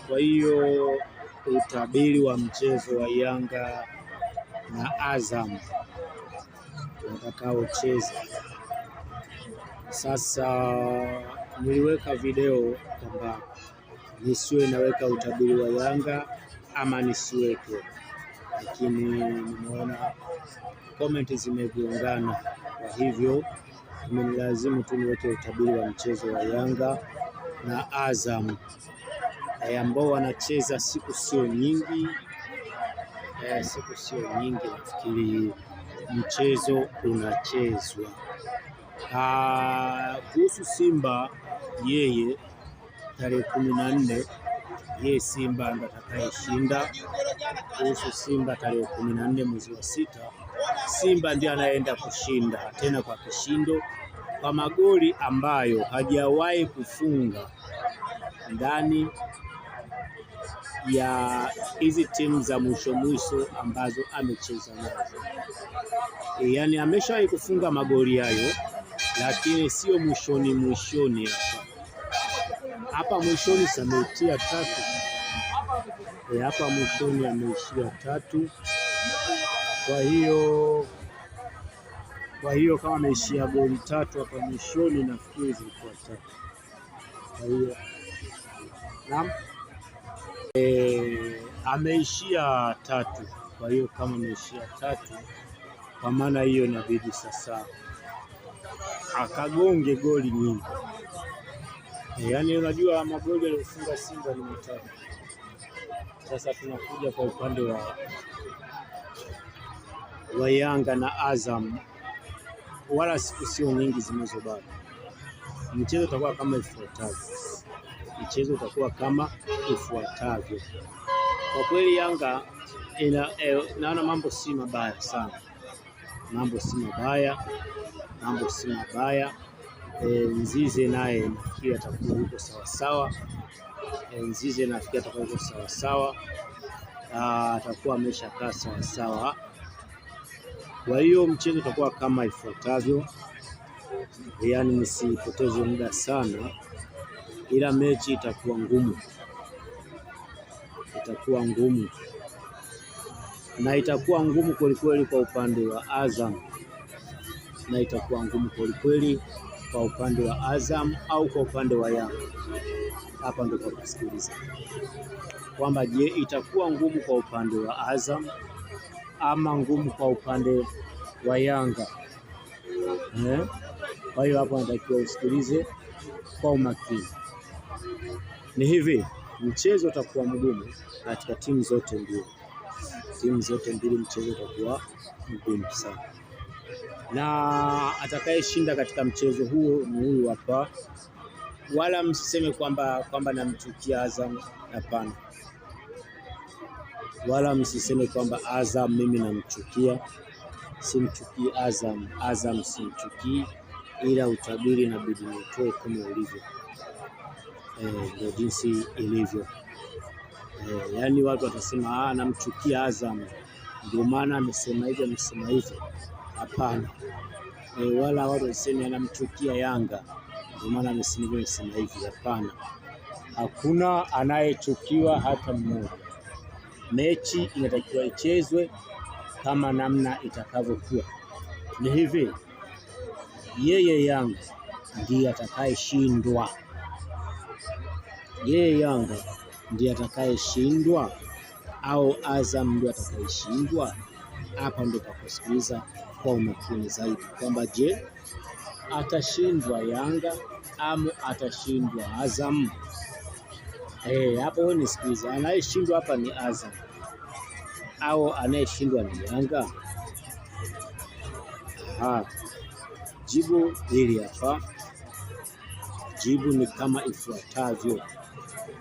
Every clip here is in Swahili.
Kwa hiyo utabiri wa mchezo wa Yanga na Azam watakaocheza sasa, niliweka video kwamba nisiwe naweka utabiri wa Yanga ama nisiweke, lakini nimeona comment zimegongana, kwa hivyo imenilazimu tu niweke utabiri wa mchezo wa Yanga na Azam ambao wanacheza siku sio nyingi, nafikiri mchezo unachezwa. Kuhusu Simba, yeye tarehe 14 yeye Simba ndo atakayeshinda. Kuhusu Simba tarehe 14 mwezi wa 6, Simba ndiye anaenda kushinda tena kwa kishindo, kwa magoli ambayo hajawahi kufunga ndani ya hizi timu za mwisho ambazo amecheza nazo. Yaani ameshawahi kufunga magoli hayo, lakini sio mwishoni hapa mwishoni ametia 3. Hapa mwishoni ameishia 3. Kwa hiyo kama ameishia goli 3 hapa mwishoni, nafikiri zilikuwa 3. Kwa hiyo naam, ameishia 3. Kwa hiyo kama ameishia 3, kwa maana hiyo inabidi sasa akagonge goli nyingi. Yaani unajua magoli aliyofunga Simba ni 3. Sasa tunakuja kwa upande wa Yanga na Azam, wala siku sio nyingi zinazobaki. Mchezo utakuwa kama ifuatavyo. Kwa kweli Yanga naona mambo si mabaya sana, mambo si mabaya. Nzize naye nafikiri atakuwa yuko sawasawa, atakuwa ameshakaa sawasawa. Kwa hiyo mchezo utakuwa kama ifuatavyo, yaani nisipoteze muda sana, ila mechi itakuwa ngumu, na itakuwa ngumu kwelikweli kwa upande wa Azam, au kwa upande wa Yanga. Hapa ndio kwa kusikiliza kwamba je, itakuwa ngumu kwa upande wa Azam ama ngumu kwa upande wa Yanga. Kwa hiyo hapo natakiwa usikilize kwa umakini. Ni hivi, mchezo utakuwa mgumu katika timu zote mbili, mchezo utakuwa mgumu sana, na atakayeshinda katika mchezo huo ni huyu hapa. Wala msiseme kwamba namchukia Azam, hapana. Wala msiseme kwamba Azam mimi namchukia, simchukii Azam simchukii, ila utabiri inabidi nitoe kama ulivyo, ndio jinsi ilivyo. Yaani watu watasema namchukia Azam ndio maana amesema hivi. Hapana. Wala watu waseme anamchukia Yanga ndio maana amesema hivi. Hapana. Hakuna anayechukiwa hata mmoja. Mechi inatakiwa ichezwe kama namna itakavyokuwa. Ni hivi, yeye Yanga ndiye atakayeshindwa, au Azam ndiye atakayeshindwa? Hapa ndio tukusikiliza kwa umakini zaidi kwamba je, atashindwa Yanga ama atashindwa Azam? Hapo wewe nisikiliza, anayeshindwa hapa ni Azam au anayeshindwa ni Yanga? Jibu hili hapa. Jibu ni kama ifuatavyo: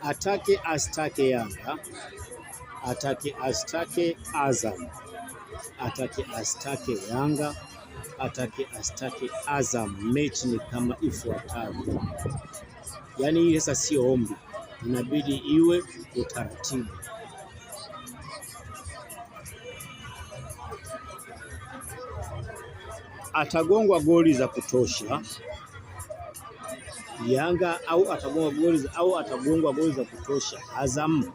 atake astake Yanga, atake astake Azam, atake astake Yanga, atake astake Azam. Mechi ni kama ifuatavyo. Yaani hii sasa sio ombi, inabidi iwe utaratibu. Atagongwa goli za kutosha Yanga au atagongwa goli za kutosha Azam?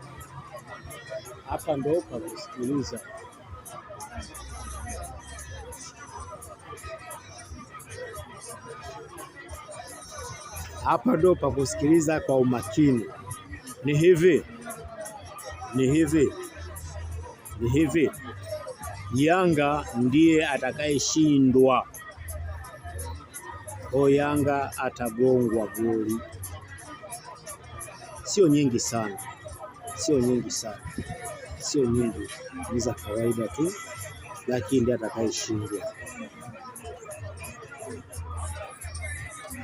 Hapa ndo pa kusikiliza. Hapa ndo pa kusikiliza kwa umakini. Ni hivi, Yanga ndiye atakayeshindwa. Yanga atagongwa goli, sio nyingi sana, ni za kawaida tu, lakini ndiye atakayeshindwa.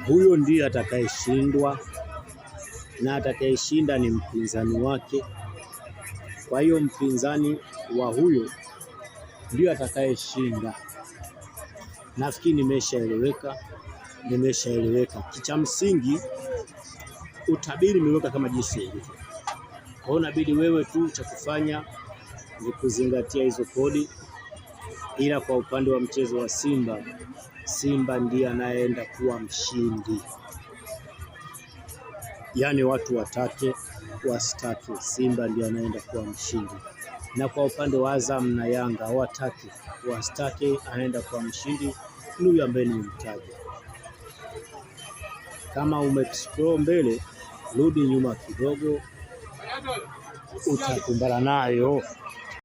Huyo ndiye atakayeshindwa, na atakayeshinda ni mpinzani wake. Kwa hiyo mpinzani wa huyo ndiye atakayeshinda. Nafikiri nimeshaeleweka. Kicha msingi utabiri nimeweka kama jinsi ilivyo. Kwa hiyo inabidi wewe tu cha kufanya ni kuzingatia hizo kodi, ila kwa upande wa mchezo wa Simba ndiye anayeenda kuwa mshindi. Yaani watu watatu wasitatu, Simba ndiye anaenda kuwa mshindi. Na kwa upande wa Azam na Yanga watatu wasitatu, anaenda kuwa mshindi ni huyu ambaye nimemtaja. Kama umescroll mbele, rudi nyuma kidogo, utakumbana nayo.